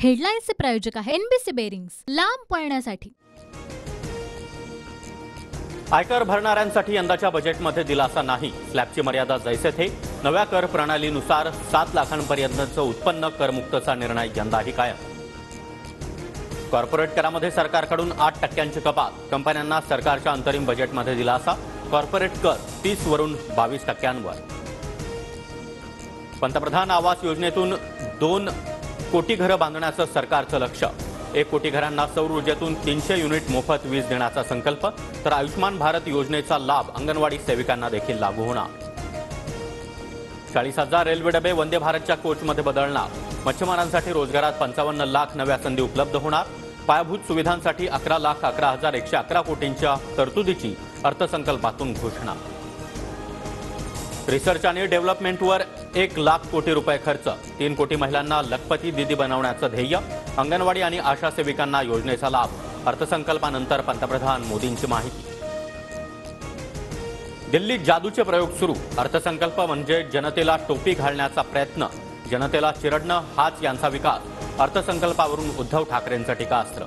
हेडलाईन्सचे प्रायोजक आहे NBC bearings, लांब पळण्यासाठी। आयकर भरणाऱ्यांसाठी यंदाच्या बजेटमध्ये दिलासा नाही। स्लॅबची मर्यादा जैसे थे। नव्या कर प्रणालीनुसार 7 लाखांपर्यंतचं उत्पन्न करमुक्तचा निर्णय यंदाही कायम। कॉर्पोरेट करामध्ये सरकारकडून 8% कपात। कंपन्यांना सरकारच्या अंतरिम बजेटमध्ये दिलासा। कॉर्पोरेट कर 30 वरून 22%वर। पंतप्रधान आवास योजनेतून 2 कोटी घरं बांधण्याचं सरकारचं लक्ष्य। 1 कोटी घरांना सौर ऊर्जेतून 300 युनिट मोफत वीज देण्याचा संकल्प। तर आयुष्मान भारत योजनेचा लाभ अंगणवाडी सेविकांना देखील लागू होणार। 40,000 रेल्वे डबे वंदे भारतच्या कोचमध्ये बदलणार। मच्छीमारांसाठी रोजगारात 55 लाख नव्या संधी उपलब्ध होणार। पायाभूत सुविधांसाठी 11,11,111 कोटींच्या तरतुदीची अर्थसंकल्पातून घोषणा। रिसर्च आणि डेव्हलपमेंटवर 1 लाख कोटी रुपये खर्च। 3 कोटी महिलांना लखपती दीदी बनवण्याचं ध्येय। अंगणवाडी आणि आशा सेविकांना योजनेचा लाभ। अर्थसंकल्पानंतर पंतप्रधान मोदींची माहिती। दिल्लीत जादूचे प्रयोग सुरू। अर्थसंकल्प म्हणजे जनतेला टोपी घालण्याचा प्रयत्न। जनतेला चिरडणं हाच यांचा विकास। अर्थसंकल्पावरून उद्धव ठाकरेंचं टीकास्त्र।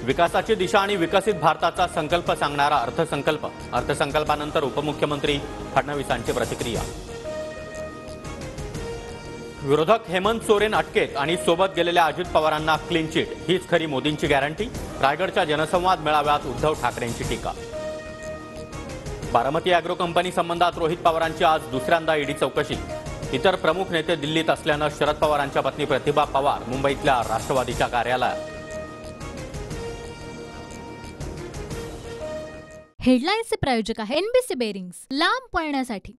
विकासाची दिशा आणि विकसित भारताचा संकल्प सांगणारा अर्थसंकल्प। अर्थसंकल्पानंतर उपमुख्यमंत्री फडणवीसांची प्रतिक्रिया। विरोधक हेमंत सोरेन अटकेत आणि सोबत गेलेल्या अजित पवारांना क्लीन चिट। हीच खरी मोदींची गॅरंटी। रायगडच्या जनसंवाद मेळाव्यात उद्धव ठाकरेंची टीका। बारामती अॅग्रो कंपनी संबंधात रोहित पवारांची आज दुसऱ्यांदा ईडी चौकशी। इतर प्रमुख नेते दिल्लीत असल्यानं शरद पवारांच्या पत्नी प्रतिभा पवार मुंबईतल्या राष्ट्रवादीच्या कार्यालयात। हेडलाईन्सचे प्रायोजक आहे एनबीसी बेरिंग्स, लांब पळण्यासाठी।